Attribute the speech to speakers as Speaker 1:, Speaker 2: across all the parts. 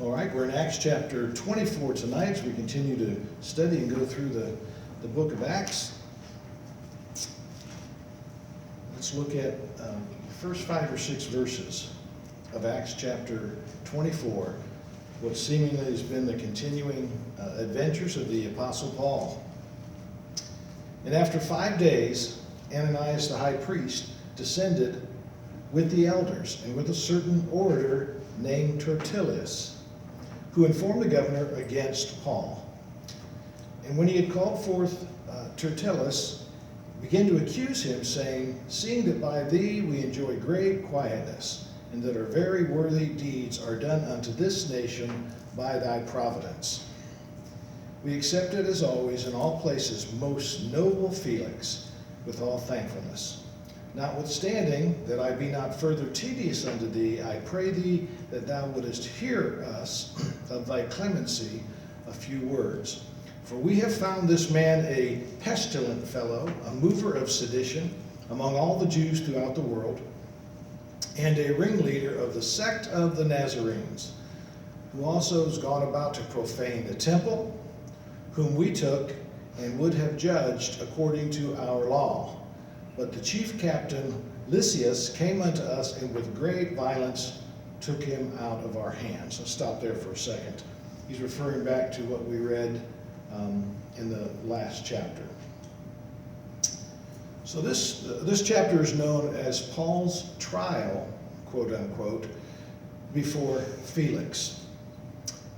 Speaker 1: All right, we're in Acts chapter 24 tonight as we continue to study and go through the book of Acts. Let's look at the first 5 or 6 verses of Acts chapter 24, what seemingly has been the continuing adventures of the Apostle Paul. And after 5 days, Ananias the high priest descended with the elders and with a certain orator named Tertullus, who informed the governor against Paul. And when he had called forth Tertullus, began to accuse him, saying, "Seeing that by thee we enjoy great quietness, and that our very worthy deeds are done unto this nation by thy providence, we accept it as always in all places, most noble Felix, with all thankfulness. Notwithstanding that I be not further tedious unto thee, I pray thee that thou wouldest hear us of thy clemency a few words. For we have found this man a pestilent fellow, a mover of sedition among all the Jews throughout the world, and a ringleader of the sect of the Nazarenes, who also has gone about to profane the temple, whom we took and would have judged according to our law. But the chief captain Lysias came unto us, and with great violence took him out of our hands." Let's stop there for a second. He's referring back to what we read in the last chapter. So this chapter is known as Paul's trial, quote unquote, before Felix.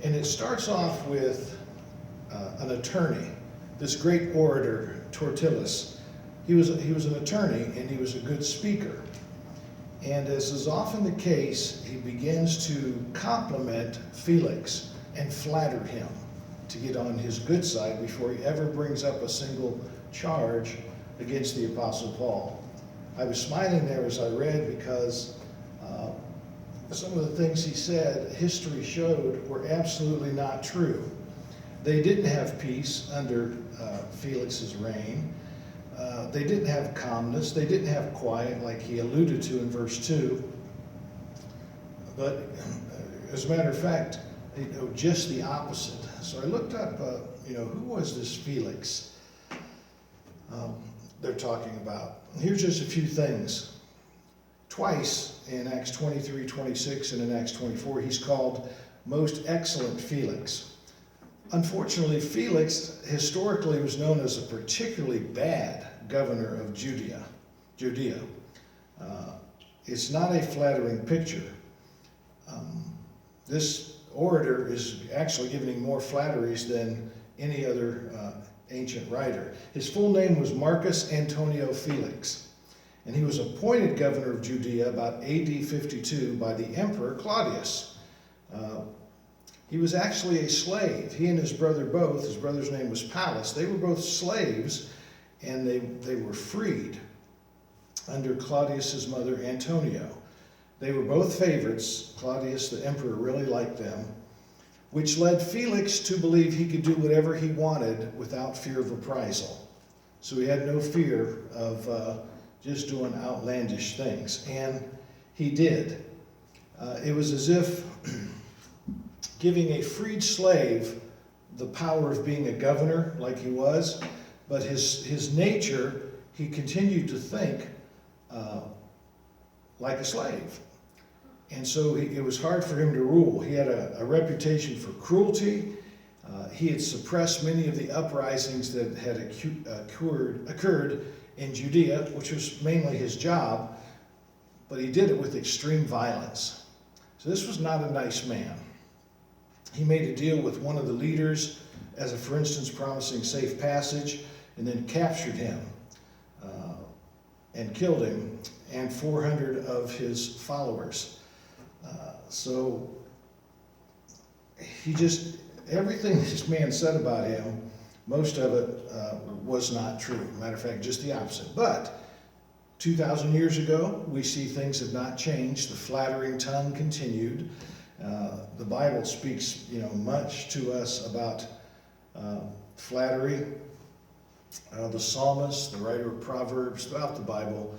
Speaker 1: And it starts off with an attorney, this great orator, Tertullus. He was an attorney, and he was a good speaker. And as is often the case, he begins to compliment Felix and flatter him to get on his good side before he ever brings up a single charge against the Apostle Paul. I was smiling there as I read because some of the things he said, history showed, were absolutely not true. They didn't have peace under Felix's reign. They didn't have calmness. They didn't have quiet like he alluded to in verse 2. But as a matter of fact, just the opposite. So I looked up, who was this Felix they're talking about. Here's just a few things. Twice in Acts 23:26 and in Acts 24, he's called Most Excellent Felix. Unfortunately, Felix historically was known as a particularly bad governor of Judea. It's not a flattering picture. This orator is actually giving him more flatteries than any other ancient writer. His full name was Marcus Antonio Felix, and he was appointed governor of Judea about AD 52 by the Emperor Claudius. He was actually a slave. He and his brother both, his brother's name was Pallas, they were both slaves, and they were freed under Claudius's mother, Antonia. They were both favorites. Claudius, the emperor, really liked them, which led Felix to believe he could do whatever he wanted without fear of reprisal. So he had no fear of just doing outlandish things, and he did. It was as if giving a freed slave the power of being a governor like he was, but his nature, he continued to think like a slave. And so it was hard for him to rule. He had a reputation for cruelty. He had suppressed many of the uprisings that had occurred in Judea, which was mainly his job, but he did it with extreme violence. So this was not a nice man. He made a deal with one of the leaders, as a, for instance, promising safe passage, and then captured him and killed him and 400 of his followers. So everything this man said about him, most of it was not true. Matter of fact, just the opposite. But 2,000 years ago, we see things have not changed. The flattering tongue continued. The Bible speaks, much to us about flattery. The psalmist, the writer of Proverbs, throughout the Bible,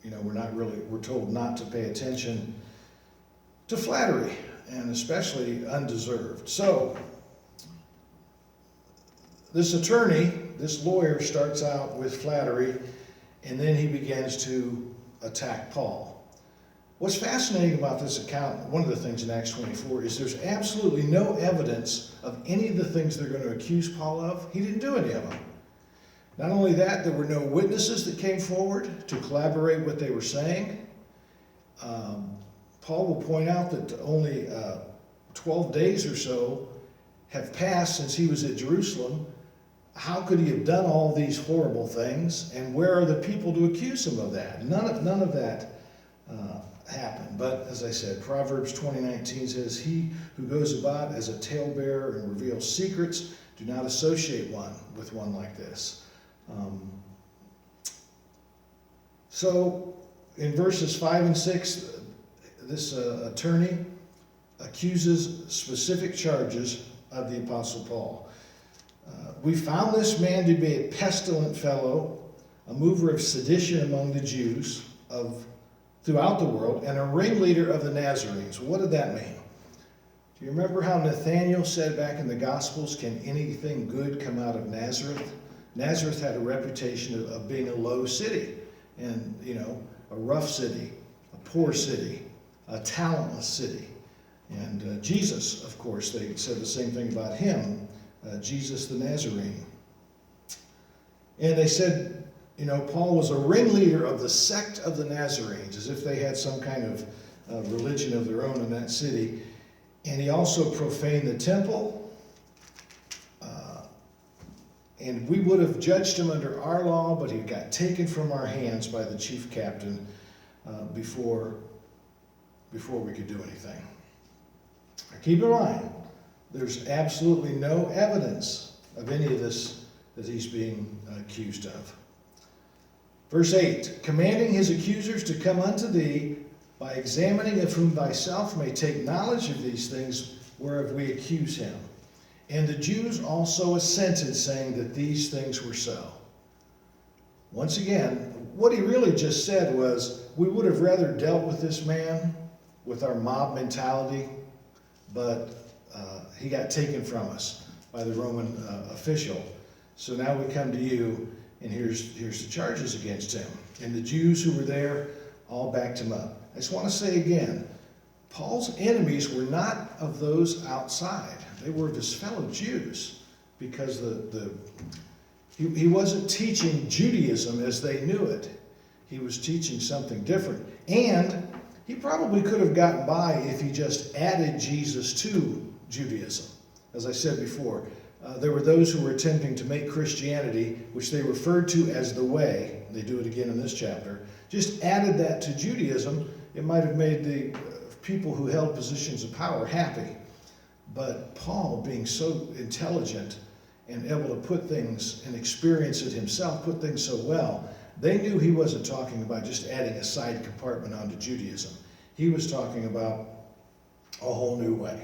Speaker 1: we're told not to pay attention to flattery. and especially undeserved. So, this attorney, this lawyer, starts out with flattery, and then he begins to attack Paul. What's fascinating about this account, one of the things in Acts 24, is there's absolutely no evidence of any of the things they're going to accuse Paul of. He didn't do any of them. Not only that, there were no witnesses that came forward to corroborate what they were saying. Paul will point out that only 12 days or so have passed since he was at Jerusalem. How could he have done all these horrible things? And where are the people to accuse him of that? None of that happened. But as I said, Proverbs 20:19 says, "He who goes about as a talebearer and reveals secrets, do not associate with one like this." So in verses 5 and 6, this attorney accuses specific charges of the Apostle Paul. "We found this man to be a pestilent fellow, a mover of sedition among the Jews throughout the world, and a ringleader of the Nazarenes." What did that mean? Do you remember how Nathanael said back in the Gospels, "Can anything good come out of Nazareth?" Nazareth had a reputation of being a low city, and a rough city, a poor city, a talentless city. And Jesus, of course, they said the same thing about him, Jesus the Nazarene. And they said, Paul was a ringleader of the sect of the Nazarenes, as if they had some kind of religion of their own in that city. And he also profaned the temple. And we would have judged him under our law, but he got taken from our hands by the chief captain before we could do anything. Now keep in mind, there's absolutely no evidence of any of this that he's being accused of. Verse 8, "Commanding his accusers to come unto thee, by examining of whom thyself may take knowledge of these things whereof we accuse him. And the Jews also assented, saying that these things were so." Once again, what he really just said was, we would have rather dealt with this man with our mob mentality, but he got taken from us by the Roman official. So now we come to you, and here's the charges against him. And the Jews who were there all backed him up. I just want to say again, Paul's enemies were not of those outside. They were of his fellow Jews, because he wasn't teaching Judaism as they knew it. He was teaching something different. And he probably could have gotten by if he just added Jesus to Judaism. As I said before, there were those who were attempting to make Christianity, which they referred to as the way, they do it again in this chapter, just added that to Judaism. It might have made the people who held positions of power happy. But Paul, being so intelligent and able to put things and experience it himself, put things so well, they knew he wasn't talking about just adding a side compartment onto Judaism. He was talking about a whole new way.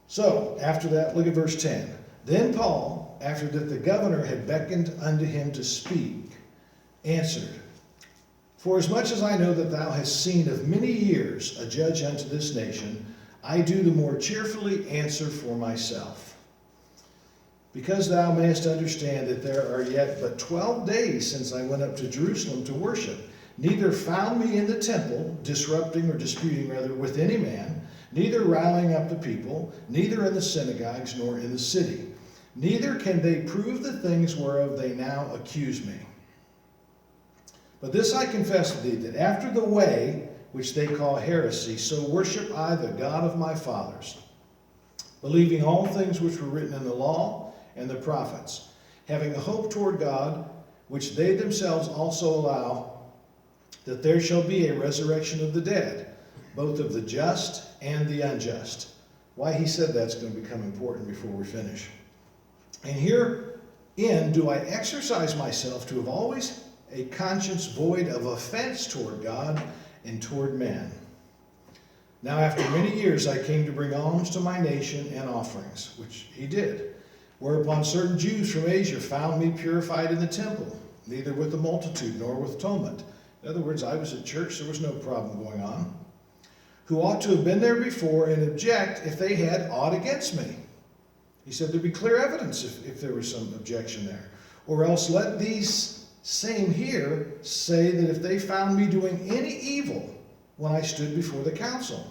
Speaker 1: So, after that, look at verse 10. "Then Paul, after that the governor had beckoned unto him to speak, answered, Forasmuch as I know that thou hast seen of many years a judge unto this nation, I do the more cheerfully answer for myself. Because thou mayest understand that there are yet but 12 days since I went up to Jerusalem to worship, neither found me in the temple, disrupting or disputing rather with any man, neither riling up the people, neither in the synagogues nor in the city. Neither can they prove the things whereof they now accuse me. But this I confess to thee, that after the way which they call heresy, so worship I the God of my fathers, believing all things which were written in the law and the prophets, having a hope toward God, which they themselves also allow, that there shall be a resurrection of the dead, both of the just and the unjust. Why he said that's going to become important before we finish. And herein do I exercise myself to have always a conscience void of offense toward God and toward men. Now after many years I came to bring alms to my nation and offerings, which he did. Whereupon certain Jews from Asia found me purified in the temple, neither with the multitude nor with tumult. In other words, I was at church, there was no problem going on. who ought to have been there before and object if they had aught against me. He said there'd be clear evidence if there was some objection there. Or else let these same here say that if they found me doing any evil when I stood before the council,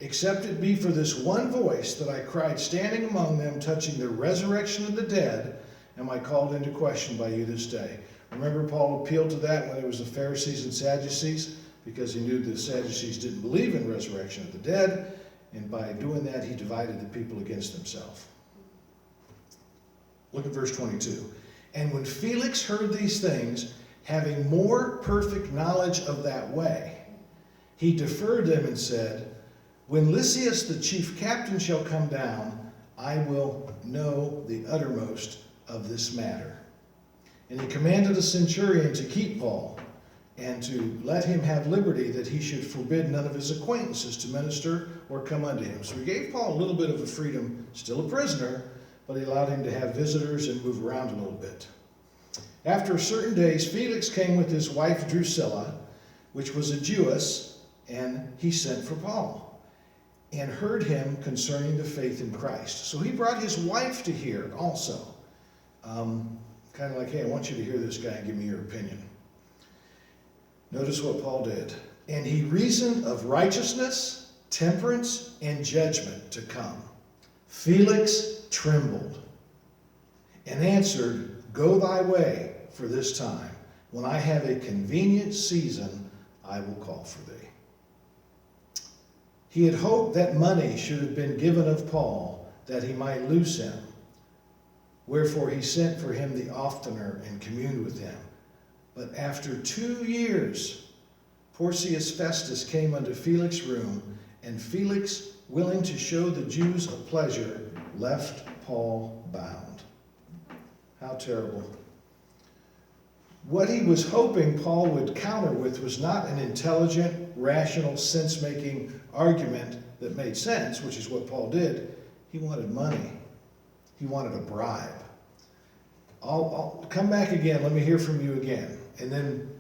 Speaker 1: except it be for this one voice that I cried standing among them, touching the resurrection of the dead, am I called into question by you this day. Remember, Paul appealed to that when it was the Pharisees and Sadducees, because he knew the Sadducees didn't believe in resurrection of the dead, and by doing that, he divided the people against himself. Look at verse 22. And when Felix heard these things, having more perfect knowledge of that way, he deferred them and said, when Lysias the chief captain shall come down, I will know the uttermost of this matter. And he commanded a centurion to keep Paul, and to let him have liberty, that he should forbid none of his acquaintances to minister or come unto him. So he gave Paul a little bit of a freedom, still a prisoner, but he allowed him to have visitors and move around a little bit. After certain days, Felix came with his wife Drusilla, which was a Jewess, and he sent for Paul, and heard him concerning the faith in Christ. So he brought his wife to hear also. Kind of like, hey, I want you to hear this guy and give me your opinion. Notice what Paul did. And he reasoned of righteousness, temperance, and judgment to come. Felix trembled and answered, go thy way for this time. When I have a convenient season, I will call for thee. He had hoped that money should have been given of Paul, that he might loose him. Wherefore he sent for him the oftener and communed with him. But after 2 years, Porcius Festus came unto Felix's room, and Felix, willing to show the Jews a pleasure, left Paul bound. How terrible. What he was hoping Paul would counter with was not an intelligent, rational, sense-making argument that made sense, which is what Paul did. He wanted money. He wanted a bribe. I'll come back again. Let me hear from you again. And then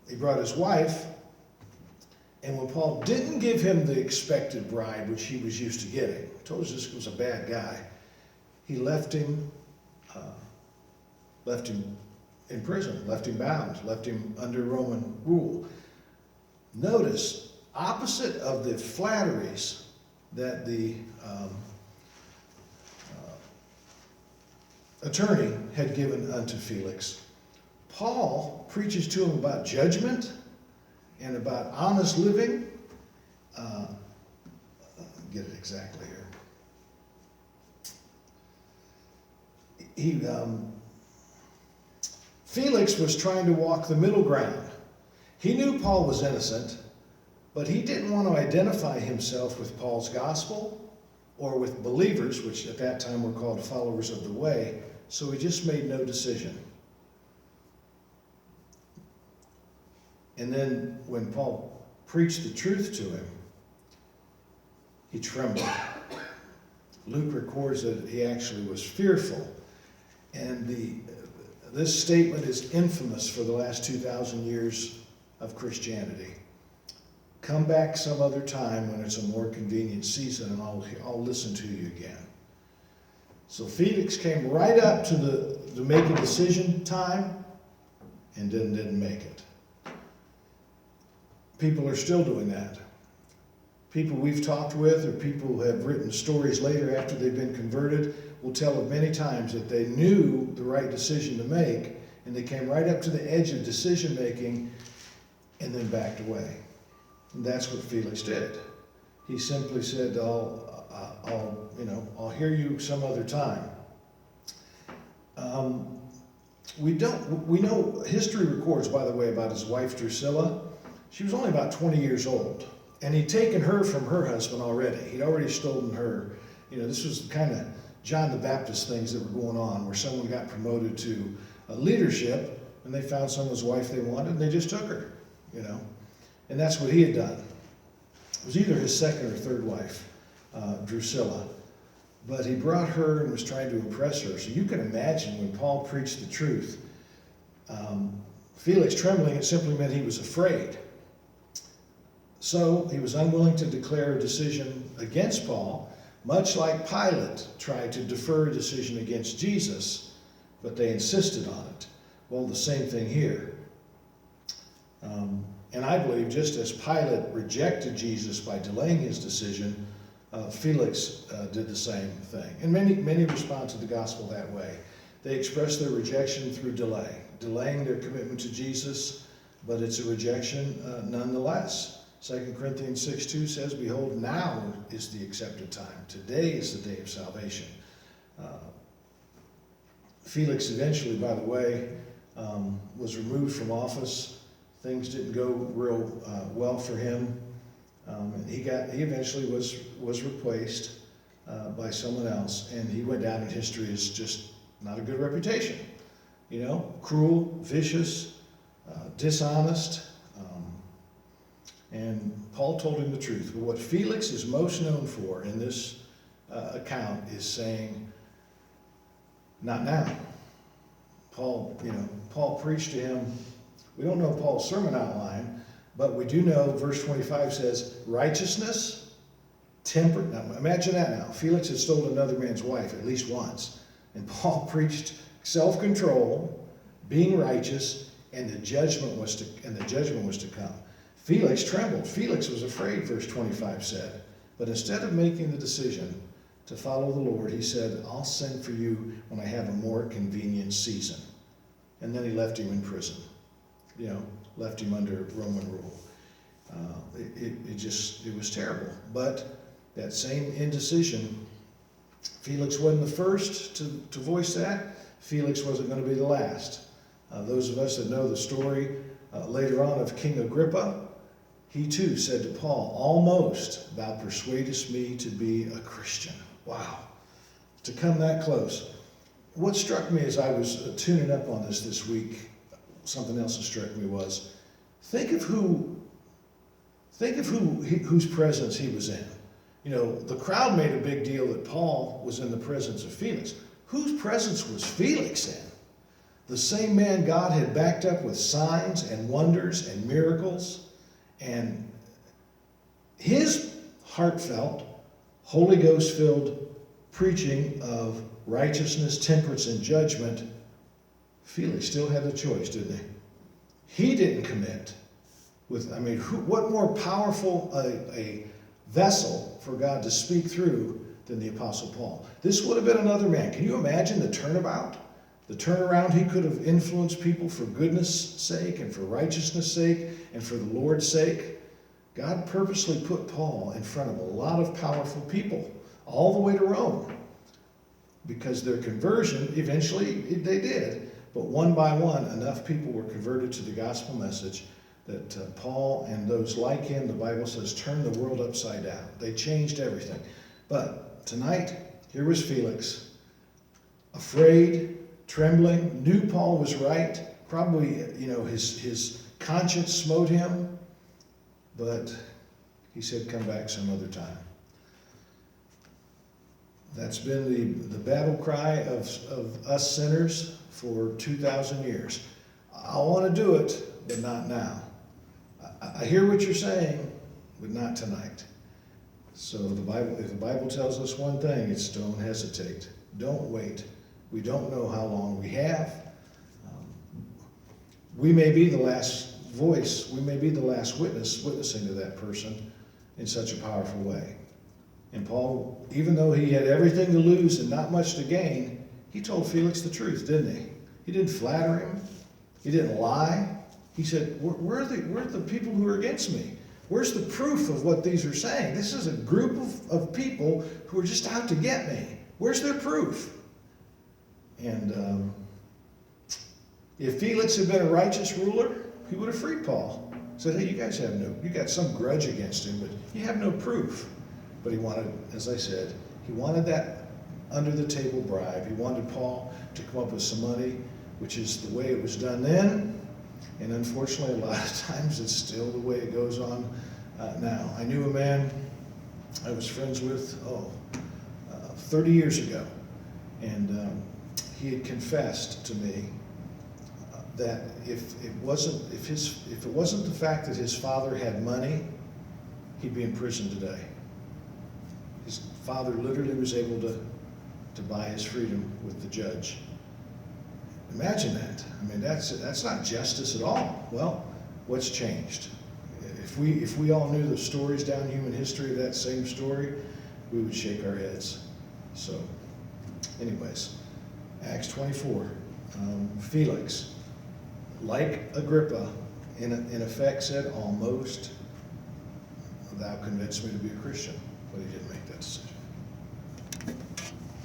Speaker 1: he brought his wife. And when Paul didn't give him the expected bribe, which he was used to getting, told us this was a bad guy, he left him in prison, left him bound, left him under Roman rule. Notice, opposite of the flatteries that the attorney had given unto Felix, Paul preaches to him about judgment and about honest living. Get it exactly here. Felix was trying to walk the middle ground. He knew Paul was innocent, but he didn't want to identify himself with Paul's gospel or with believers, which at that time were called followers of the way, so he just made no decision. And then when Paul preached the truth to him, he trembled. Luke records that he actually was fearful. And this statement is infamous for the last 2,000 years of Christianity. Come back some other time when it's a more convenient season, and I'll listen to you again. So Felix came right up to make a decision time and didn't make it. People are still doing that. People we've talked with, or people who have written stories later after they've been converted, will tell of many times that they knew the right decision to make, and they came right up to the edge of decision making and then backed away. And that's what Felix did. He simply said, I'll hear you some other time. We know history records, by the way, about his wife Drusilla. She was only about 20 years old, and he'd taken her from her husband already. He'd already stolen her. This was kind of John the Baptist things that were going on, where someone got promoted to leadership, and they found someone's wife they wanted, and they just took her, And that's what he had done. It was either his second or third wife, Drusilla. But he brought her and was trying to impress her. So you can imagine when Paul preached the truth, Felix trembling, it simply meant he was afraid. So he was unwilling to declare a decision against Paul, much like Pilate tried to defer a decision against Jesus, but they insisted on it. Well, the same thing here. And I believe just as Pilate rejected Jesus by delaying his decision, Felix did the same thing. And many respond to the gospel that way. They express their rejection through delay, delaying their commitment to Jesus, but it's a rejection nonetheless. 2 Corinthians 6:2 says, "Behold, now is the accepted time. Today is the day of salvation." Felix eventually, by the way, was removed from office. Things didn't go real well for him. And he eventually was replaced by someone else, and he went down in history as just not a good reputation. You know, cruel, vicious, dishonest. And Paul told him the truth. But what Felix is most known for in this account is saying, "Not now." Paul preached to him. We don't know Paul's sermon outline, but we do know verse 25 says, righteousness, temper. Now imagine that now. Felix had stolen another man's wife at least once. And Paul preached self-control, being righteous, and the judgment was to come. Felix trembled. Felix was afraid, verse 25 said. But instead of making the decision to follow the Lord, he said, "I'll send for you when I have a more convenient season." And then he left him in prison. Left him under Roman rule. It was terrible. But that same indecision, Felix wasn't the first to voice that. Felix wasn't going to be the last. Those of us that know the story later on of King Agrippa, he too said to Paul, "Almost thou persuadest me to be a Christian." Wow, to come that close. What struck me as I was tuning up on this week, something else that struck me was, think of whose presence he was in. The crowd made a big deal that Paul was in the presence of Felix. Whose presence was Felix in? The same man God had backed up with signs and wonders and miracles, and his heartfelt, Holy Ghost-filled preaching of righteousness, temperance, and judgment. Felix still had the choice, didn't he? He didn't commit. What more powerful a vessel for God to speak through than the Apostle Paul? This would have been another man. Can you imagine the turnabout? The turnaround he could have influenced people for goodness' sake and for righteousness' sake and for the Lord's sake. God purposely put Paul in front of a lot of powerful people, all the way to Rome, because their conversion, eventually they did, but one by one, enough people were converted to the gospel message that Paul and those like him, the Bible says, turned the world upside down. They changed everything. But tonight, here was Felix, afraid, trembling, knew Paul was right. Probably, his conscience smote him, but he said, "Come back some other time." That's been the battle cry of us sinners for 2,000 years. I want to do it, but not now. I hear what you're saying, but not tonight. So if the Bible tells us one thing, it's don't hesitate. Don't wait. We don't know how long we have. We may be the last voice. We may be the last witnessing to that person in such a powerful way. And Paul, even though he had everything to lose and not much to gain, he told Felix the truth, didn't he? He didn't flatter him. He didn't lie. He said, where are the people who are against me? Where's the proof of what these are saying? This is a group of people who are just out to get me. Where's their proof? And if Felix had been a righteous ruler, he would have freed Paul. Said, "Hey, you got some grudge against him, but you have no proof." But he wanted, as I said, he wanted that under the table bribe. He wanted Paul to come up with some money, which is the way it was done then. And unfortunately, a lot of times it's still the way it goes on now. I knew a man I was friends with, 30 years ago. And he had confessed to me that if it wasn't the fact that his father had money, he'd be in prison today. His father literally was able to buy his freedom with the judge. Imagine that. I mean, that's not justice at all. Well, what's changed? If we all knew the stories down human history of that same story, we would shake our heads. So, anyways, Acts 24. Felix, like Agrippa, in effect said, almost, thou convinced me to be a Christian, but he didn't make that decision.